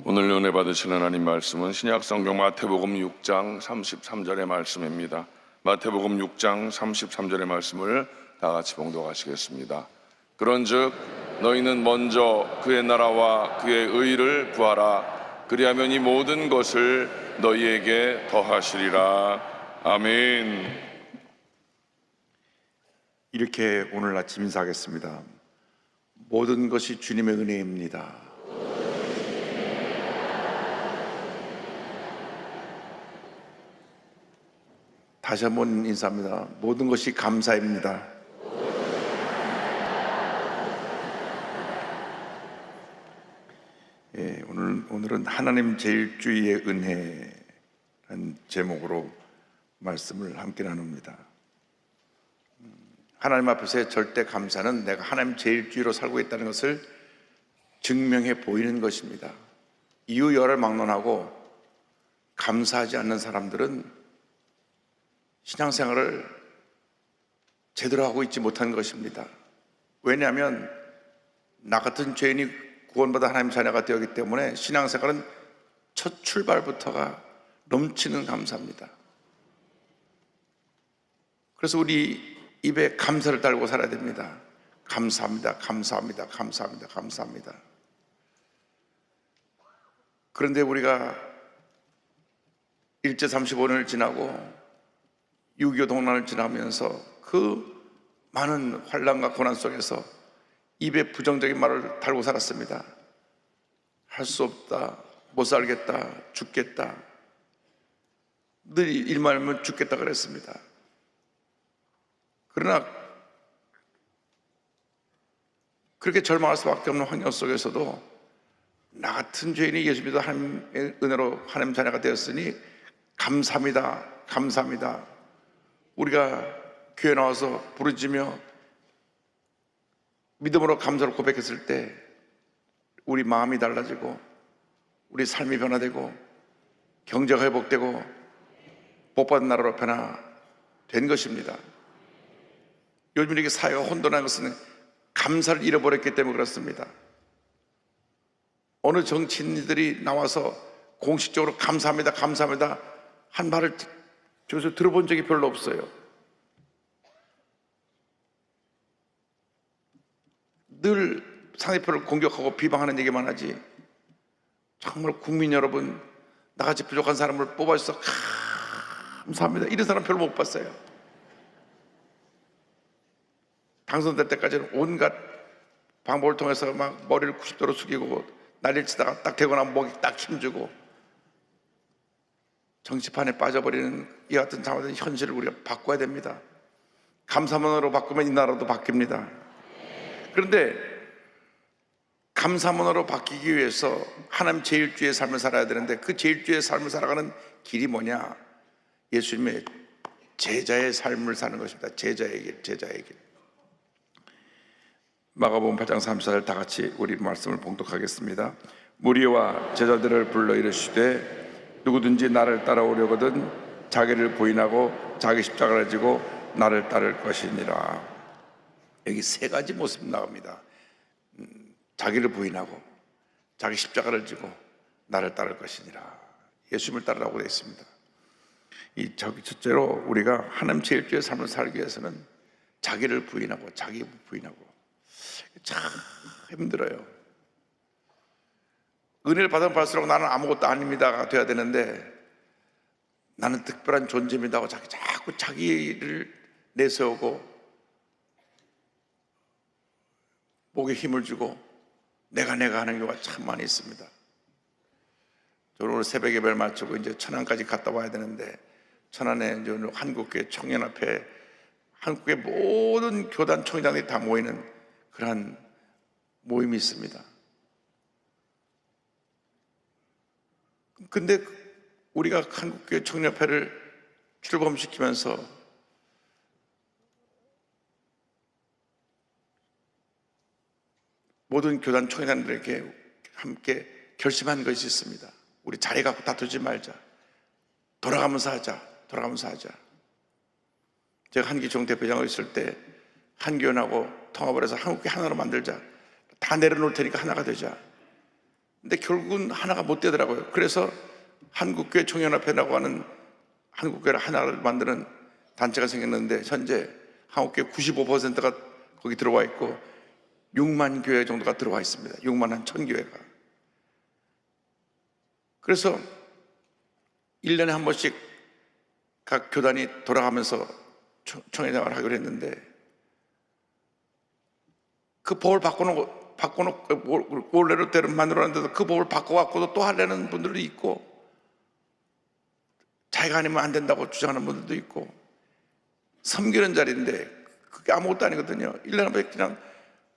오늘 은혜 받으실 하나님 말씀은 신약성경 마태복음 6장 33절의 말씀입니다. 마태복음 6장 33절의 말씀을 다 같이 봉독하시겠습니다. 그런즉 너희는 먼저 그의 나라와 그의 의를 구하라. 그리하면 이 모든 것을 너희에게 더하시리라. 아멘. 이렇게 오늘 아침 인사하겠습니다. 모든 것이 주님의 은혜입니다. 다시 한번 인사합니다. 모든 것이 감사입니다. 오늘은 하나님 제일주의의 은혜라는 제목으로 말씀을 함께 나눕니다. 하나님 앞에서의 절대 감사는 내가 하나님 제일주의로 살고 있다는 것을 증명해 보이는 것입니다. 이유열을 막론하고 감사하지 않는 사람들은 신앙생활을 제대로 하고 있지 못한 것입니다. 왜냐하면 나 같은 죄인이 구원받아 하나님 자녀가 되었기 때문에 신앙생활은 첫 출발부터가 넘치는 감사입니다. 그래서 우리 입에 감사를 달고 살아야 됩니다. 감사합니다, 감사합니다, 감사합니다, 감사합니다. 그런데 우리가 일제 35년을 지나고 6.25 동란을 지나면서 그 많은 환난과 고난 속에서 입에 부정적인 말을 달고 살았습니다. 할 수 없다, 못 살겠다, 죽겠다. 늘 일만 하면 죽겠다 그랬습니다. 그러나 그렇게 절망할 수밖에 없는 환경 속에서도 나 같은 죄인이 예수 믿어 하나님의 은혜로 하나님 자녀가 되었으니 감사합니다, 감사합니다. 우리가 교회 나와서 부르짖으며 믿음으로 감사를 고백했을 때 우리 마음이 달라지고 우리 삶이 변화되고 경제가 회복되고 복받은 나라로 변화된 것입니다. 요즘 이렇게 사회가 혼돈한 것은 감사를 잃어버렸기 때문에 그렇습니다. 어느 정치인들이 나와서 공식적으로 감사합니다, 감사합니다 한 말을 저기서 들어본 적이 별로 없어요. 늘 상대편을 공격하고 비방하는 얘기만 하지 정말 국민 여러분, 나같이 부족한 사람을 뽑아주셔서 감사합니다 이런 사람 별로 못 봤어요. 당선될 때까지는 온갖 방법을 통해서 막 머리를 90도로 숙이고 난리를 치다가 딱 되고 나면 목이 딱 힘주고 정치판에 빠져버리는 이 같은 잘못된 현실을 우리가 바꿔야 됩니다. 감사문화로 바꾸면 이 나라도 바뀝니다. 그런데 감사문화로 바뀌기 위해서 하나님 제일주의의 삶을 살아야 되는데 그 제일주의의 삶을 살아가는 길이 뭐냐? 예수님의 제자의 삶을 사는 것입니다. 제자의 길, 제자의 길. 마가복음 8장 34절 다 같이 우리 말씀을 봉독하겠습니다. 무리와 제자들을 불러 이르시되 누구든지 나를 따라오려거든 자기를 부인하고 자기 십자가를 지고 나를 따를 것이니라. 여기 세 가지 모습 나옵니다. 자기를 부인하고 자기 십자가를 지고 나를 따를 것이니라. 예수님을 따르라고 되어 있습니다. 첫째로 우리가 하나님 제일주의 삶을 살기 위해서는 자기를 부인하고 자기 부인하고 참 힘들어요. 은혜를 받으면 받을수록 나는 아무것도 아닙니다가 돼야 되는데 나는 특별한 존재입니다 하고 자꾸 자기를 내세우고 목에 힘을 주고 내가 하는 경우가 참 많이 있습니다. 저는 오늘 새벽 예배를 마치고 이제 천안까지 갔다 와야 되는데 천안에 이제 한국교회 청년앞에 한국의 모든 교단 총회장들이 다 모이는 그러한 모임이 있습니다. 근데 우리가 한국교회 청년협회를 출범시키면서 모든 교단 총회장들에게 함께 결심한 것이 있습니다. 우리 자리 갖고 다투지 말자. 돌아가면서 하자. 제가 한기총 대표장으로 있을 때 한교연하고 통합을 해서 한국교회 하나로 만들자. 다 내려놓을 테니까 하나가 되자. 근데 결국은 하나가 못 되더라고요. 그래서 한국교회 총연합회라고 하는 한국교회를 하나를 만드는 단체가 생겼는데 현재 한국교회 95%가 거기 들어와 있고 6만 교회 정도가 들어와 있습니다. 6만 한 1000교회가. 그래서 1년에 한 번씩 각 교단이 돌아가면서 총회장을 하기로 했는데 그 법을 바꿔놓고 원래로 대로 만들어놨는데도 그 법을 바꿔갖고도 또 하려는 분들도 있고 자기가 아니면 안 된다고 주장하는 분들도 있고 섬기는 자리인데 그게 아무것도 아니거든요. 1년에 한 번씩 그냥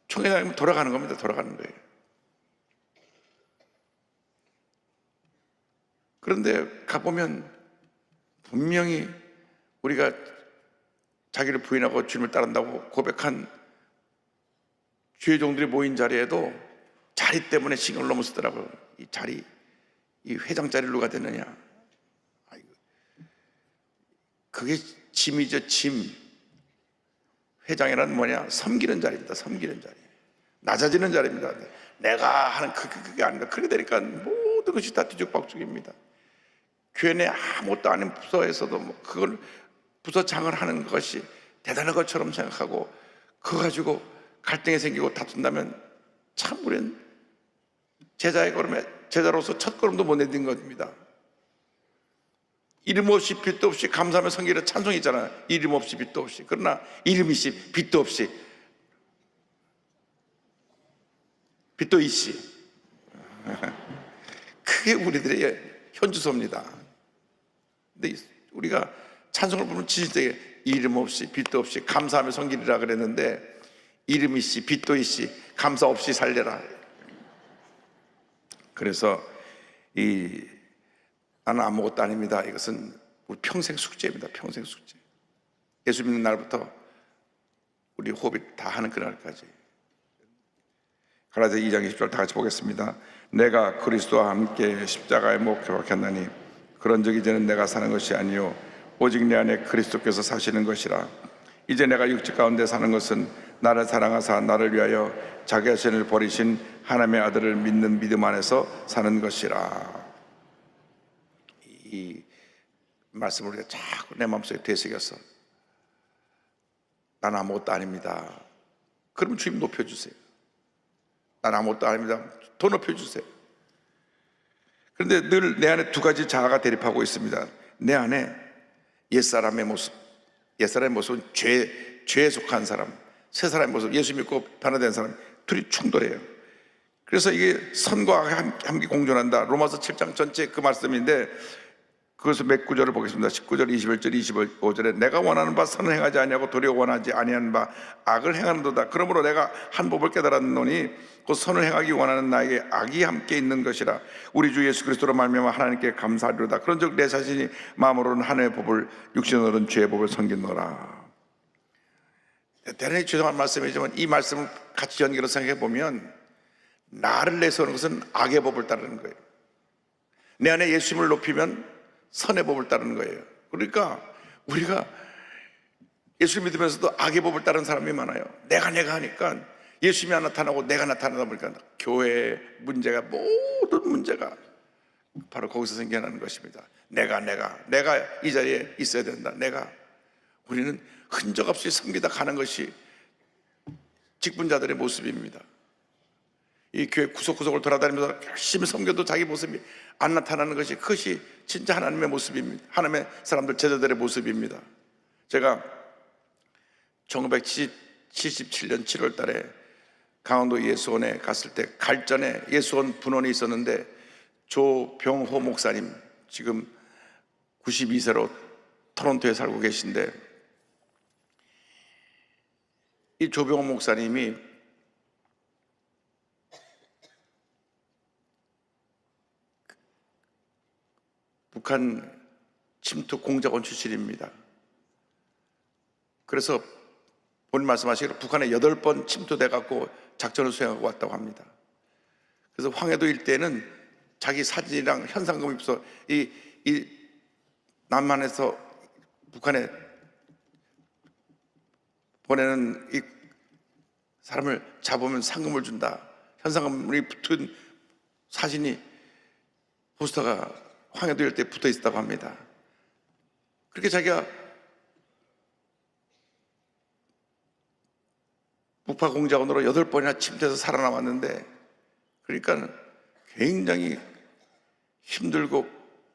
총회장이면 돌아가는 겁니다. 돌아가는 거예요. 그런데 가보면 분명히 우리가 자기를 부인하고 주님을 따른다고 고백한 주의 종들이 모인 자리에도 자리 때문에 신경을 너무 쓰더라고요. 이 자리, 이 회장 자리를 누가 되느냐. 그게 짐이죠, 짐. 회장이란 뭐냐? 섬기는 자리입니다. 섬기는 자리. 낮아지는 자리입니다. 내가 하는 그게 아닙니다. 그렇게 되니까 모든 것이 다 뒤죽박죽입니다. 교회 내 아무것도 아닌 부서에서도 그걸 부서장을 하는 것이 대단한 것처럼 생각하고 그거 가지고 갈등이 생기고 다툰다면 참 우리는 제자의 걸음에 제자로서 첫 걸음도 못 내딘 것입니다. 이름 없이 빛도 없이 감사하며 섬기는 찬송이 있잖아요. 이름 없이 빛도 없이. 그러나 이름 있이 빛도 없이 빛도 있이. 그게 우리들의 현주소입니다. 근데 우리가 찬송을 부르면 진실되게 이름 없이 빛도 없이 감사하며 섬기리라 그랬는데 이름 있이 빛도 있이 감사 없이 살려라. 그래서 나는 아무것도 아닙니다. 이것은 우리 평생 숙제입니다. 평생 숙제. 예수 믿는 날부터 우리 호흡이 다 하는 그날까지. 갈라디아 2장 20절 다 같이 보겠습니다. 내가 그리스도와 함께 십자가에 못 박혔나니 그런즉 이제는 내가 사는 것이 아니요 오직 내 안에 그리스도께서 사시는 것이라. 이제 내가 육체 가운데 사는 것은 나를 사랑하사 나를 위하여 자기 자신을 버리신 하나님의 아들을 믿는 믿음 안에서 사는 것이라. 이 말씀을 우리가 자꾸 내 마음속에 되새겨서 나는 아무것도 아닙니다. 그럼 주님 높여주세요. 나는 아무것도 아닙니다. 더 높여주세요. 그런데 늘 내 안에 두 가지 자아가 대립하고 있습니다. 내 안에 옛사람의 모습, 옛사람의 모습은 죄에 속한 사람, 새 사람의 모습, 예수 믿고 변화된 사람, 둘이 충돌해요. 그래서 이게 선과 함께 공존한다. 로마서 7장 전체 그 말씀인데 그것을 몇 구절을 보겠습니다. 19절, 21절, 25절에 내가 원하는 바 선을 행하지 아니하고 도리어 원하지 아니하는 바 악을 행하는도다. 그러므로 내가 한 법을 깨달았노니 그 선을 행하기 원하는 나에게 악이 함께 있는 것이라. 우리 주 예수 그리스도로 말미암아 하나님께 감사하리로다. 그런즉 내 자신이 마음으로는 하나님의 법을 육신으로는 죄의 법을 섬기노라. 대단히 죄송한 말씀이지만 이 말씀을 같이 연결해서 생각해 보면 나를 내세우는 것은 악의 법을 따르는 거예요. 내 안에 예수님을 높이면 선의 법을 따르는 거예요. 그러니까 우리가 예수를 믿으면서도 악의 법을 따르는 사람이 많아요. 내가 하니까 예수님이 안 나타나고 내가 나타나다 보니까 교회의 문제가 모든 문제가 바로 거기서 생겨나는 것입니다. 내가 이 자리에 있어야 된다. 우리는 흔적 없이 섬기다 가는 것이 직분자들의 모습입니다. 이 교회 구석구석을 돌아다니면서 열심히 섬겨도 자기 모습이 안 나타나는 것이 그것이 진짜 하나님의 모습입니다. 하나님의 사람들 제자들의 모습입니다. 제가 1977년 7월 달에 강원도 예수원에 갔을 때 갈전에 예수원 분원이 있었는데 조병호 목사님 지금 92세로 토론토에 살고 계신데 이 조병호 목사님이 북한 침투 공작원 출신입니다. 그래서 본인 말씀하시기로 북한에 8번 침투돼 갖고 작전을 수행하고 왔다고 합니다. 그래서 황해도 일대에는 자기 사진이랑 현상금을 입어서 이 남한에서 북한에 보내는 이 사람을 잡으면 상금을 준다. 현상금이 붙은 사진이 포스터가 황해도 일대에 붙어 있었다고 합니다. 그렇게 자기가 북파공작원으로 8번이나 침투해서 살아남았는데, 그러니까 굉장히 힘들고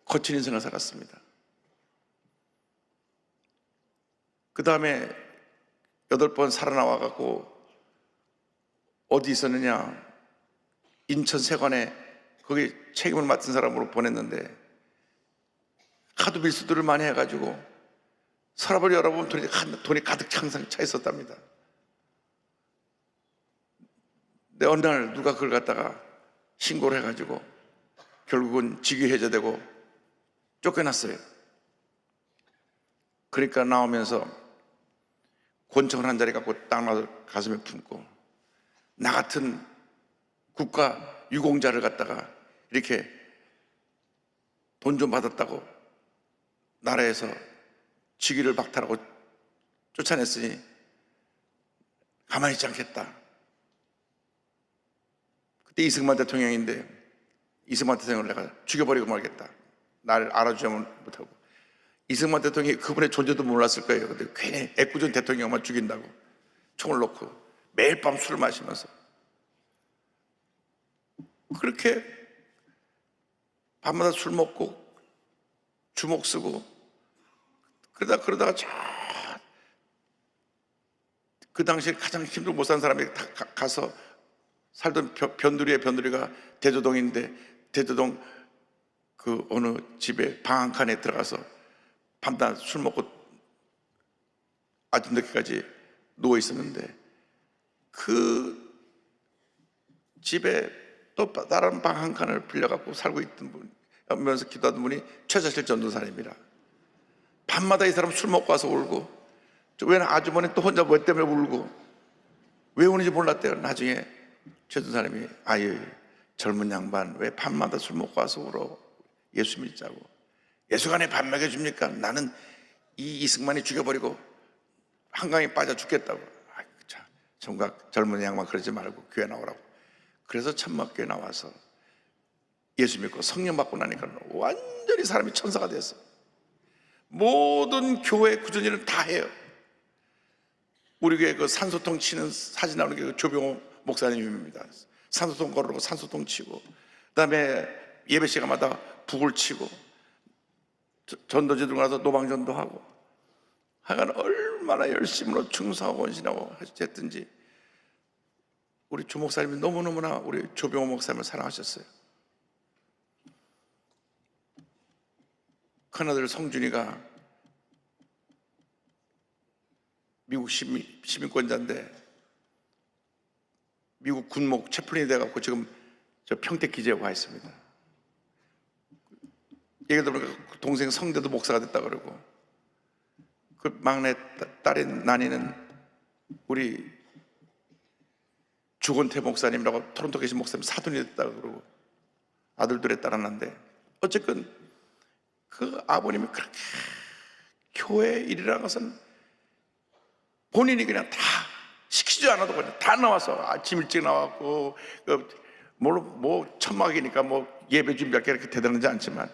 거친 인생을 살았습니다. 그 다음에 8번 살아나와갖고 어디 있었느냐, 인천 세관에 거기 책임을 맡은 사람으로 보냈는데, 하도 밀수들을 많이 해가지고 서랍을 열어보면 돈이 가득 항상 차 있었답니다. 근데 어느 날 누가 그걸 갖다가 신고를 해가지고 결국은 직위 해제되고 쫓겨났어요. 그러니까 나오면서 권총을 한 자리 갖고 딱 놔서 가슴에 품고, 나 같은 국가 유공자를 갖다가 이렇게 돈 좀 받았다고 나라에서 직위를 박탈하고 쫓아냈으니 가만히 있지 않겠다. 그때 이승만 대통령인데, 이승만 대통령을 내가 죽여버리고 말겠다. 나를 알아주지 못하고. 이승만 대통령이 그분의 존재도 몰랐을 거예요. 근데 괜히 애꿎은 대통령만 죽인다고 총을 놓고 매일 밤 술을 마시면서 그렇게 밤마다 술 먹고 주먹 쓰고 그러다가 그 당시에 가장 힘들고 못 사는 사람이 가서 살던 변두리가 대저동인데, 대저동 그 어느 집에 방 한 칸에 들어가서 밤낮 술 먹고 아침 늦게까지 누워 있었는데, 그 집에 또 다른 방 한 칸을 빌려갖고 살고 있던 분, 면서 기도하던 분이 최자실 전도사님이라. 밤마다 이 사람 술 먹고 와서 울고, 왜 아주머니 또 혼자 뭐 때문에 울고, 왜 우는지 몰랐대요. 나중에 최전사님이, 아유 젊은 양반 왜 밤마다 술 먹고 와서 울어, 예수 믿자고. 예수가 내 밥 먹여줍니까? 나는 이 이승만이 죽여버리고 한강에 빠져 죽겠다고. 정각 젊은 양반 그러지 말고 교회 나오라고. 그래서 천막교회 나와서 예수 믿고 성령 받고 나니까 완전히 사람이 천사가 됐어. 모든 교회 구전일은 다 해요. 우리 교회 그 산소통 치는 사진 나오는 게 조병호 목사님입니다. 산소통 걸으라고 산소통 치고, 그 다음에 예배 시간마다 북을 치고, 전도지들 가서 노방전도 하고, 하여간 얼마나 열심으로 충성하고 헌신하고 했든지 우리 조 목사님이 너무너무나 우리 조병호 목사님을 사랑하셨어요. 큰아들 성준이가 미국 시민권자인데 미국 군목 채플린이 돼갖고 지금 저 평택 기지에 와 있습니다. 얘기 들어보니까 동생 성대도 목사가 됐다 그러고, 그 막내 딸인 난이는 우리 주건태 목사님이라고 토론토 계신 목사님 사돈이 됐다 그러고, 아들 둘에 딸하나인데, 어쨌든 그 아버님이 그렇게 교회 일이라는 것은 본인이 그냥 다 시키지 않아도 그냥 다 나와서 아침 일찍 나왔고, 뭐 천막이니까 뭐 예배 준비할 게 이렇게 대단하지 않지만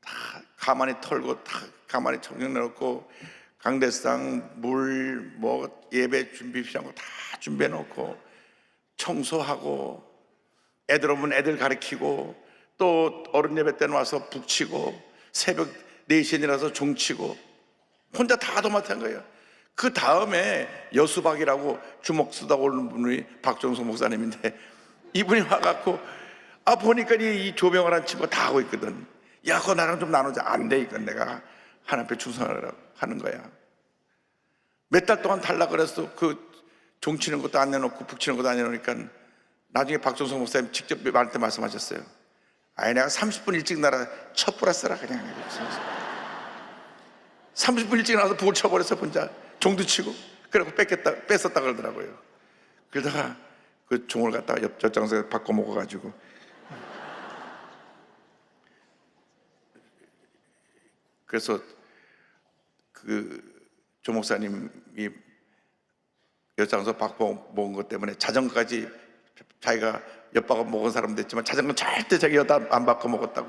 다 가만히 털고 다 가만히 청정 내놓고, 강대상 물 뭐 예배 준비 필요한 거 다 준비해 놓고, 청소하고, 애들 오면 애들 가르치고, 또 어른 예배 때는 와서 북치고, 새벽 4시에 일어나서 종치고, 혼자 다 도맡은 거예요. 그 다음에 여수박이라고 주먹 쓰다 오는 분이 박정석 목사님인데, 이분이 와갖고 보니까 이 조병호라는 친구가 다 하고 있거든. 야, 그거 나랑 좀 나누자. 안 돼. 이건 내가 하나님 앞에 충성하라고 하는 거야. 몇 달 동안 달라 그래서 그 종치는 것도 안 내놓고 북치는 것도 안 내놓으니까 나중에 박정석 목사님 직접 말할 때 말씀하셨어요. 아니, 내가 30분 일찍 나라 첩부라 써라 그냥. 30분 일찍 나와서 북을 쳐버려서 혼자 종도 치고, 그래고 뺐었다 그러더라고요. 그러다가 그 종을 갖다가 옆장에서 바꿔 먹어가지고, 그래서 그 조 목사님이 옆장에서 바꿔 먹은 것 때문에 자전거까지 자기가 엿바꿔 먹은 사람도 있지만 자전거 절대 자기 여다 안 바꿔 먹었다고.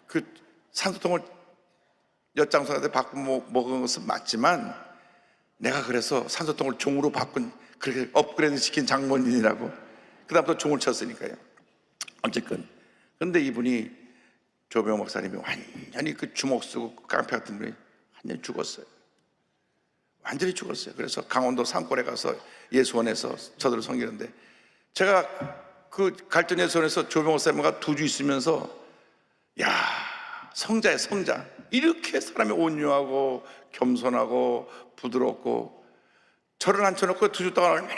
그 산소통을 엿장수한테 바꿔 먹은 것은 맞지만 내가 그래서 산소통을 종으로 바꾼, 그렇게 업그레이드 시킨 장본인이라고. 그 다음부터 종을 쳤으니까요. 어쨌건 근데 이분이 조병호 목사님이 완전히 그 주먹 쓰고 깡패 같은 분이 완전히 죽었어요. 완전히 죽었어요. 그래서 강원도 산골에 가서 예수원에서 저들을 섬기는데, 제가 그 갈전 예수원에서 조병호 목사님과 2주 있으면서 야, 성자야 성자. 이렇게 사람이 온유하고 겸손하고 부드럽고 저를 앉혀놓고 2주 동안 얼마나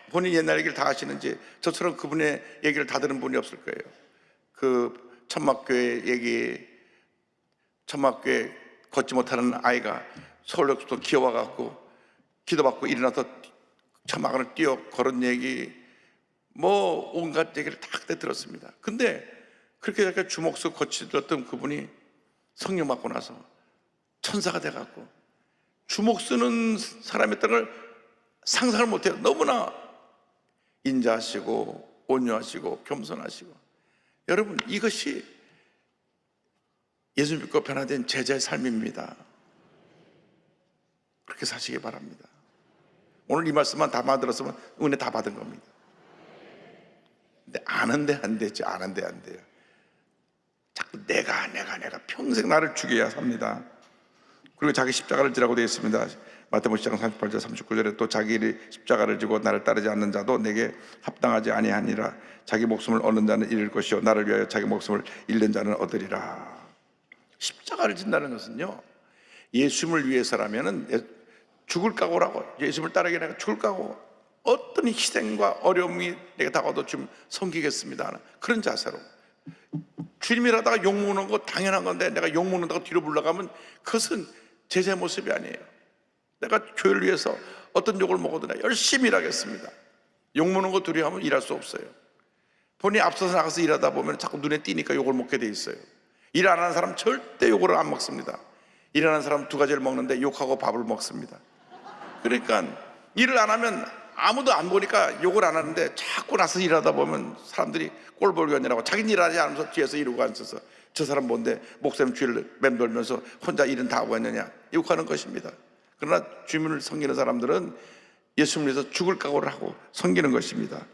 본인 옛날 얘기를 다 하시는지, 저처럼 그분의 얘기를 다 들은 분이 없을 거예요. 그 천막교회 얘기, 천막교회 걷지 못하는 아이가 서울역부터 기어와갖고 기도받고 일어나서 천막을 뛰어 걸은 얘기, 뭐 온갖 얘기를 다 그때 들었습니다. 근데 그렇게 약간 주먹 속 거치들었던 그분이 성령 받고 나서 천사가 돼갖고 주먹 쓰는 사람이었던 걸 상상을 못해요. 너무나 인자하시고 온유하시고 겸손하시고. 여러분, 이것이 예수 믿고 변화된 제자의 삶입니다. 그렇게 사시기 바랍니다. 오늘 이 말씀만 다 만들었으면 은혜 다 받은 겁니다. 근데 아는데 안 되죠. 아는데 안 돼요. 자꾸 내가 평생 나를 죽여야 삽니다. 그리고 자기 십자가를 지라고 되어 있습니다. 마태복음 10장 38절 39절에 또 자기 십자가를 지고 나를 따르지 않는 자도 내게 합당하지 아니하니라. 자기 목숨을 얻는 자는 잃을 것이요 나를 위하여 자기 목숨을 잃는 자는 얻으리라. 십자가를 진다는 것은요, 예수님을 위해서라면은 죽을 각오라고, 예수님을 따르기 내가 죽을 각오, 어떤 희생과 어려움이 내가 다가도 좀 섬기겠습니다 하는 그런 자세로. 주님이라다가 욕먹는 거 당연한 건데 내가 욕먹는다고 뒤로 물러가면 그것은 제자의 모습이 아니에요. 내가 교회를 위해서 어떤 욕을 먹어도 내가 열심히 일하겠습니다. 욕먹는 거 두려워하면 일할 수 없어요. 본인이 앞서서 나가서 일하다 보면 자꾸 눈에 띄니까 욕을 먹게 돼 있어요. 일 안 하는 사람 절대 욕을 안 먹습니다. 일하는 사람 2가지를 먹는데 욕하고 밥을 먹습니다. 그러니까 일을 안 하면 아무도 안 보니까 욕을 안 하는데, 자꾸 나서 일하다 보면 사람들이 꼴보기 아니라고 자기는 일하지 않으면서 뒤에서 이러고 앉아서 저 사람 뭔데 목사님 주위를 맴돌면서 혼자 일은 다 하고 있느냐 욕하는 것입니다. 그러나 주님을 섬기는 사람들은 예수님을 위해서 죽을 각오를 하고 섬기는 것입니다.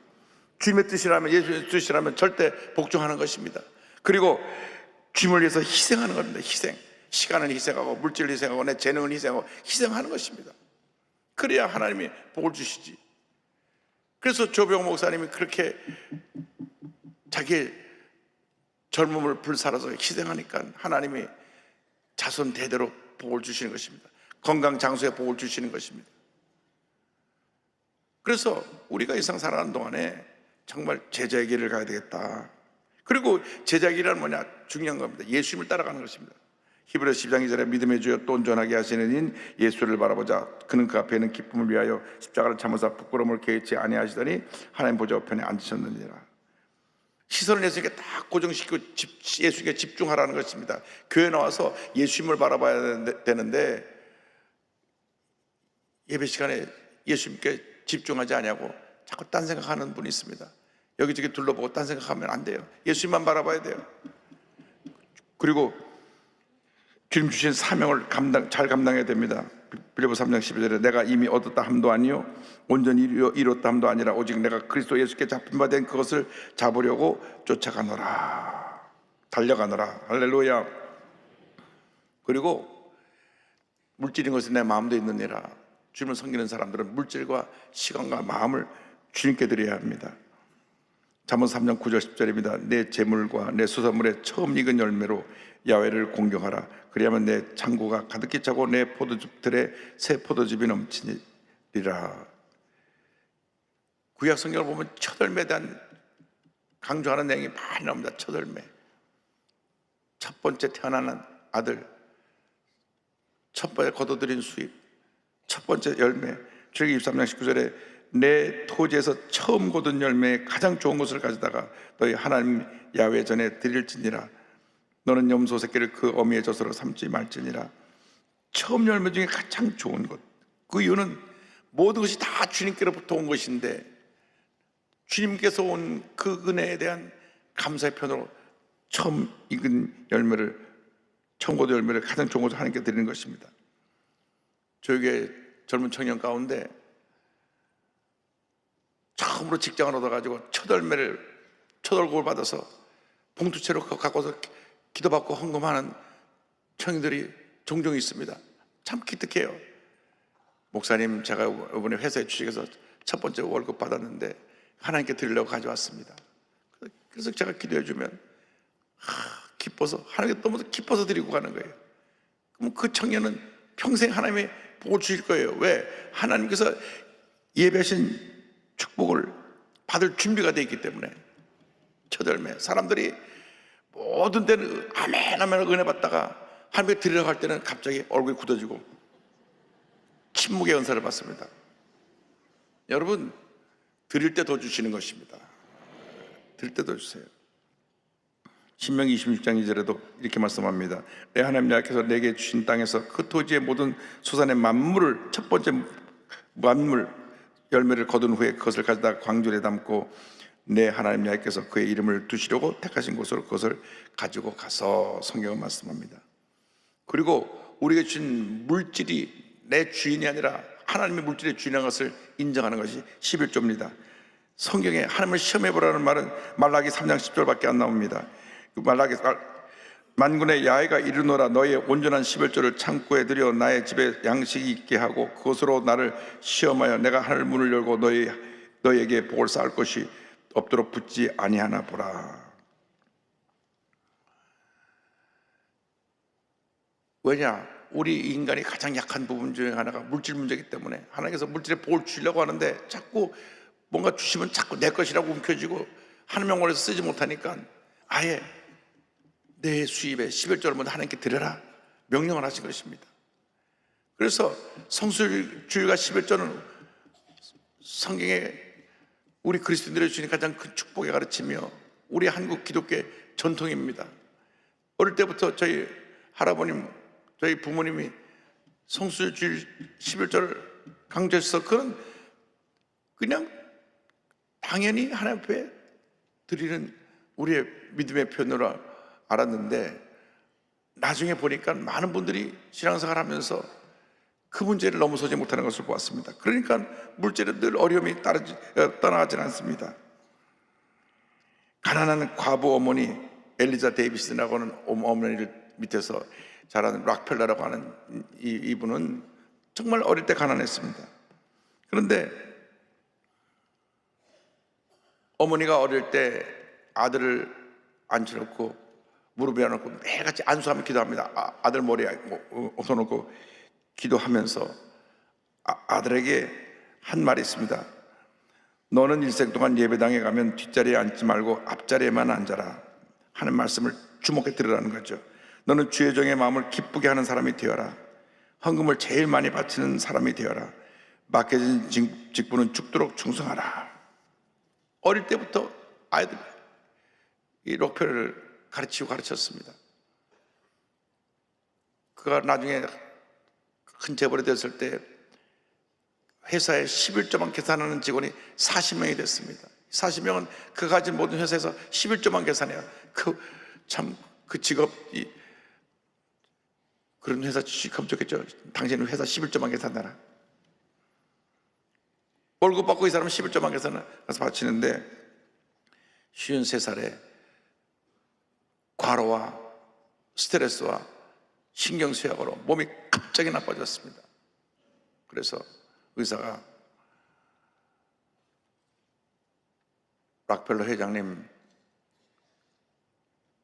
주님의 뜻이라면, 예수님의 뜻이라면 절대 복종하는 것입니다. 그리고 주님을 위해서 희생하는 겁니다. 희생. 시간을 희생하고 물질을 희생하고 내 재능을 희생하고 희생하는 것입니다. 그래야 하나님이 복을 주시지. 그래서 조병호 목사님이 그렇게 자기의 젊음을 불살아서 희생하니까 하나님이 자손 대대로 복을 주시는 것입니다. 건강 장수에 복을 주시는 것입니다. 그래서 우리가 이 세상 살아가는 동안에 정말 제자의 길을 가야 되겠다. 그리고 제자의 길은 뭐냐? 중요한 겁니다. 예수님을 따라가는 것입니다. 히브리서 12장 2절에 믿음의 주여 또 온전하게 하시는 인 예수를 바라보자. 그는 그 앞에 있는 기쁨을 위하여 십자가를 참으사 부끄러움을 개의치 아니하시더니 하나님 보좌 우편에 앉으셨느니라. 시선을 예수님께 딱 고정시키고 예수님께 집중하라는 것입니다. 교회 나와서 예수님을 바라봐야 되는데 예배 시간에 예수님께 집중하지 않냐고 자꾸 딴 생각하는 분이 있습니다. 여기저기 둘러보고 딴 생각하면 안 돼요. 예수님만 바라봐야 돼요. 그리고 주님 주신 사명을 잘 감당해야 됩니다. 빌립보서 3장 12절에 내가 이미 얻었다 함도 아니요 온전히 이뤘다 함도 아니라 오직 내가 그리스도 예수께 잡힌 바 된 그것을 잡으려고 쫓아가노라. 달려가노라. 할렐루야. 그리고 물질인 것은 내 마음도 있느니라. 주님을 섬기는 사람들은 물질과 시간과 마음을 주님께 드려야 합니다. 잠언 3장 9절 10절입니다. 내 재물과 내 수산물의 처음 익은 열매로 야훼를 공경하라. 그리하면 내 창고가 가득히 차고 내 포도즙들에 새 포도즙이 넘치리라. 구약 성경을 보면 첫 열매에 대한 강조하는 내용이 많이 나옵니다. 첫 열매, 첫 번째 태어나는 아들, 첫 번째 거둬들인 수입, 첫 번째 열매. 출애굽기 23장 19절에 내 토지에서 처음 거둔 열매에 가장 좋은 것을 가져다가 너희 하나님 야훼 전에 드릴지니라. 너는 염소 새끼를 그 어미의 젖으로 삼지 말지니라. 처음 열매 중에 가장 좋은 것. 그 이유는 모든 것이 다 주님께로부터 온 것인데 주님께서 온 그 은혜에 대한 감사의 편으로 처음 익은 열매를, 청고도 열매를 가장 좋은 것을 하나님께 드리는 것입니다. 저에게 젊은 청년 가운데 처음으로 직장을 얻어가지고 첫 열매를, 첫 월급을 받아서 봉투채로 갖고서 기도받고 헌금하는 청년들이 종종 있습니다. 참 기특해요. 목사님, 제가 이번에 회사에 취직해서 첫 번째 월급 받았는데 하나님께 드리려고 가져왔습니다. 그래서 제가 기도해 주면 기뻐서, 하나님께 너무 기뻐서 드리고 가는 거예요. 그럼 그 청년은 평생 하나님의 복을 주실 거예요. 왜? 하나님께서 예배하신 축복을 받을 준비가 되어 있기 때문에. 첫 열매, 사람들이 모든 때는 아멘 아멘 은혜 받다가 하나님께 드리려고 할 때는 갑자기 얼굴이 굳어지고 침묵의 은사를 받습니다. 여러분, 드릴 때 더 주시는 것입니다. 드릴 때 더 주세요. 신명기 26장 2절에도 이렇게 말씀합니다. 내 하나님 여호와께서 내게 주신 땅에서 그 토지의 모든 소산의 만물을, 첫 번째 만물 열매를 거둔 후에 그것을 가져다 광주에 담고 내 하나님 여호와께서 그의 이름을 두시려고 택하신 곳으로 그것을 가지고 가서, 성경은 말씀합니다. 그리고 우리에게 주신 물질이 내 주인이 아니라 하나님의 물질의 주인인 것을 인정하는 것이 11조입니다. 성경에 하나님을 시험해보라는 말은 말라기 3장 10절밖에 안 나옵니다. 말라기 만군의 야훼가 이르노라, 너의 온전한 11조를 창고에 들여 나의 집에 양식이 있게 하고 그것으로 나를 시험하여 내가 하늘 문을 열고 너에게 복을 쌓을 것이 없도록 붙지 아니하나 보라. 왜냐? 우리 인간이 가장 약한 부분 중에 하나가 물질 문제이기 때문에 하나님께서 물질에 복을 주려고 하는데 자꾸 뭔가 주시면 자꾸 내 것이라고 움켜쥐고 하나님 영광에서 쓰지 못하니까 아예 내 수입에 11조를 하나님께 드려라 명령을 하신 것입니다. 그래서 성수주일과 11조는 성경에 우리 그리스도인들이 주신 가장 큰 축복의 가르치며 우리 한국 기독교의 전통입니다. 어릴 때부터 저희 할아버님, 저희 부모님이 성수주일 11조를 강조해서 그건 그냥 당연히 하나님 앞에 드리는 우리의 믿음의 표현으로 알았는데, 나중에 보니까 많은 분들이 신앙생활 하면서 그 문제를 넘어서지 못하는 것을 보았습니다. 그러니까 물질에 늘 어려움이 떠나가지는 않습니다. 가난한 과부 어머니 엘리자 데이비슨이라고 하는 어머니를 밑에서 자라는 락펠러라고 하는 이분은 정말 어릴 때 가난했습니다. 그런데 어머니가 어릴 때 아들을 앉혀놓고 무릎에 앉혀놓고 매일같이 안수하며 기도합니다. 아들 머리에 엎어놓고 기도하면서 아들에게 한 말이 있습니다. 너는 일생 동안 예배당에 가면 뒷자리에 앉지 말고 앞자리에만 앉아라 하는 말씀을 주목해 들으라는 거죠. 너는 주의 종의 마음을 기쁘게 하는 사람이 되어라. 헌금을 제일 많이 바치는 사람이 되어라. 맡겨진 직분은 죽도록 충성하라. 어릴 때부터 아이들이 이 록펠러를 가르쳤습니다. 그가 나중에 큰 재벌이 됐을 때 회사에 11조만 계산하는 직원이 40명이 됐습니다. 40명은 그가 가진 모든 회사에서 11조만 계산해요. 그 직업이 그런 회사 취직하면 좋겠죠. 당신은 회사 11조만 계산하라. 월급 받고 이 사람은 11조만 계산해서 바치는데 53살에 과로와 스트레스와 신경쇠약으로 몸이 갑자기 나빠졌습니다. 그래서 의사가 락펠러 회장님,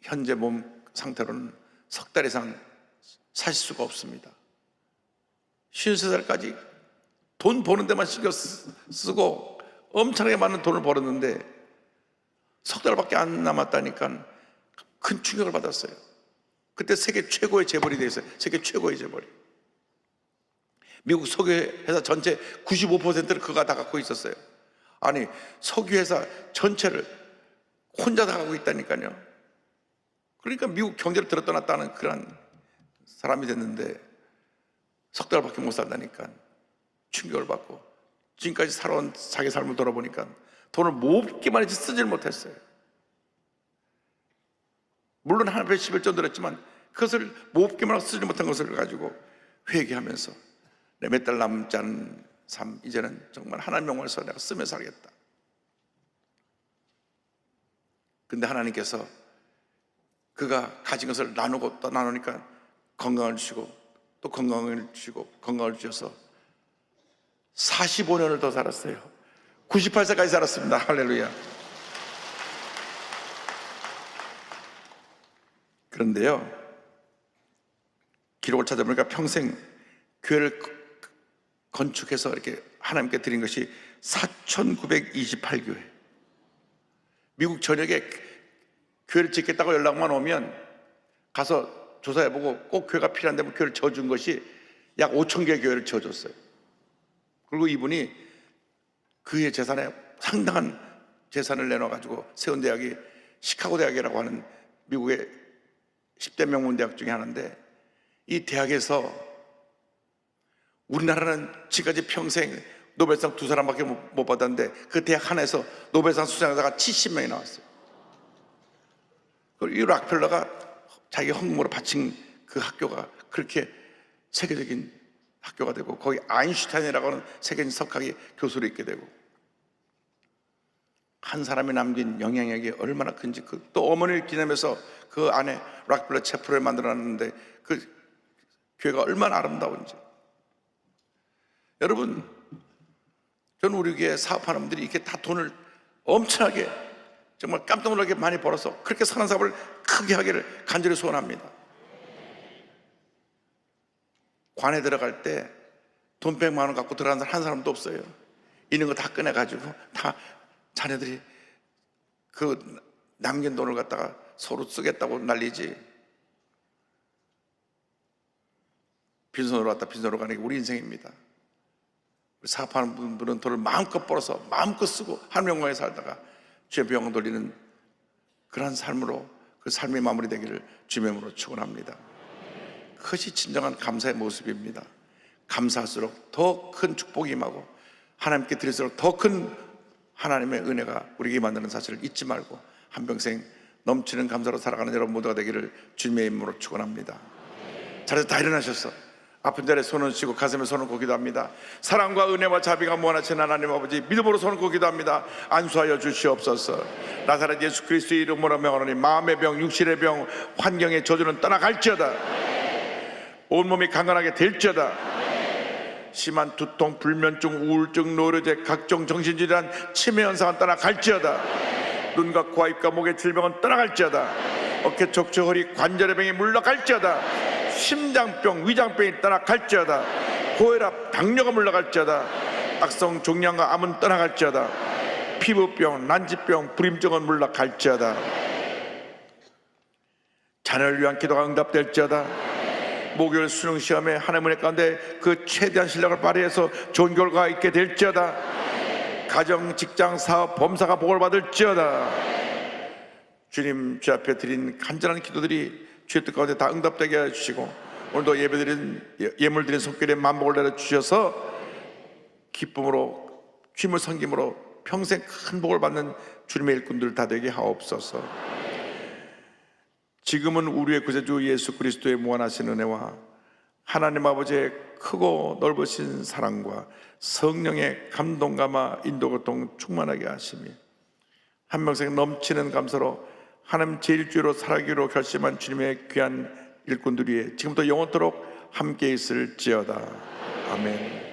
현재 몸 상태로는 석 달 이상 사실 수가 없습니다. 53살까지 돈 버는 데만 신경 쓰고 엄청나게 많은 돈을 벌었는데 석 달밖에 안 남았다니까 큰 충격을 받았어요. 그때 세계 최고의 재벌이 되었어요. 세계 최고의 재벌이. 미국 석유회사 전체 95%를 그가 다 갖고 있었어요. 아니, 석유회사 전체를 혼자 다 갖고 있다니까요. 그러니까 미국 경제를 들어떠났다는 그런 사람이 됐는데 석 달밖에 못 살다니까 충격을 받고 지금까지 살아온 자기 삶을 돌아보니까 돈을 몹기만 했지 쓰질 못했어요. 물론 하나님 앞에 11조 드렸지만 그것을 몹기만 하고 쓰지 못한 것을 가지고 회개하면서 내 몇 달 남지 않은 삶, 이제는 정말 하나님 영광에서 내가 쓰며 살겠다. 근데 하나님께서 그가 가진 것을 나누고 또 나누니까 건강을 주시고 또 건강을 주시고 건강을 주셔서 45년을 더 살았어요. 98세까지 살았습니다. 할렐루야. 그런데요, 기록을 찾아보니까 평생 교회를 건축해서 이렇게 하나님께 드린 것이 4,928교회. 미국 전역에 교회를 짓겠다고 연락만 오면 가서 조사해보고 꼭 교회가 필요한데 교회를 지어준 것이 약 5,000개의 교회를 지어줬어요. 그리고 이분이 그의 재산에 상당한 재산을 내놔가지고 세운 대학이 시카고 대학이라고 하는 미국의 10대 명문대학 중에 하나인데, 이 대학에서 우리나라는 지금까지 평생 노벨상 2사람밖에 못 받았는데 그 대학 하나에서 노벨상 수상자가 70명이 나왔어요. 그리고 이 락펠러가 자기 헌금으로 바친 그 학교가 그렇게 세계적인 학교가 되고, 거기 아인슈타인이라고 하는 세계적인 석학의 교수로 있게 되고, 한 사람이 남긴 영향력이 얼마나 큰지, 또 어머니를 기념해서 그 안에 락펠러 채플을 만들어놨는데 그 교회가 얼마나 아름다운지. 여러분, 저는 우리 교회 사업하는 분들이 이렇게 다 돈을 엄청나게 정말 깜짝 놀라게 많이 벌어서 그렇게 사는 사업을 크게 하기를 간절히 소원합니다. 관에 들어갈 때 돈 100만 원 갖고 들어가는 사람 한 사람도 없어요. 있는 거 다 꺼내가지고 다 자녀들이 그 남긴 돈을 갖다가 서로 쓰겠다고 난리지. 빈손으로 왔다 빈손으로 가는 게 우리 인생입니다. 사업하는 분들은 돈을 마음껏 벌어서 마음껏 쓰고 하나님 영광에 살다가 주의 영광 돌리는 그러한 삶으로, 그 삶의 마무리 되기를 주의 이름으로 축원합니다. 그것이 진정한 감사의 모습입니다. 감사할수록 더 큰 축복이 임하고 하나님께 드릴수록 더 큰 하나님의 은혜가 우리에게 만드는 사실을 잊지 말고 한평생 넘치는 감사로 살아가는 여러분 모두가 되기를 주님의 이름으로 축원합니다. 자리에서 다 일어나셔서 아픈 자리에 손을 쥐고 가슴에 손을 꽂고 기도합니다. 사랑과 은혜와 자비가 무한하신 하나님 아버지, 믿음으로 손을 꽂고 기도합니다. 안수하여 주시옵소서. 나사렛 예수 그리스도의 이름으로 명하노니 마음의 병, 육신의 병, 환경의 저주는 떠나갈지어다. 온몸이 강건하게 될지어다. 심한 두통, 불면증, 우울증, 노쇠제, 각종 정신질환, 치매 현상은 떠나갈지어다. 눈과 코와 입과 목의 질병은 떠나갈지어다. 어깨, 척추, 허리, 관절의 병이 물러갈지어다. 심장병, 위장병이 떠나갈지어다. 고혈압, 당뇨가 물러갈지어다. 악성 종양과 암은 떠나갈지어다. 피부병, 난치병, 불임증은 물러갈지어다. 자녀를 위한 기도가 응답될지어다. 목요일 수능 시험에 하나님의 은혜 가운데 그 최대한 실력을 발휘해서 좋은 결과가 있게 될지어다. 가정, 직장, 사업, 범사가 복을 받을지어다. 주님, 주 앞에 드린 간절한 기도들이 주의 뜻 가운데 다 응답되게 해주시고, 오늘도 예물 드린 손길에 만복을 내려주셔서 기쁨으로 주님을 섬김으로 평생 큰 복을 받는 주님의 일꾼들 다 되게 하옵소서. 지금은 우리의 구세주 예수 그리스도의 무한하신 은혜와 하나님 아버지의 크고 넓으신 사랑과 성령의 감동감화 인도고통 충만하게 하시며 한평생 넘치는 감사로 하나님 제1주로 살아가기로 결심한 주님의 귀한 일꾼들이 지금부터 영원토록 함께 있을지어다. 아멘.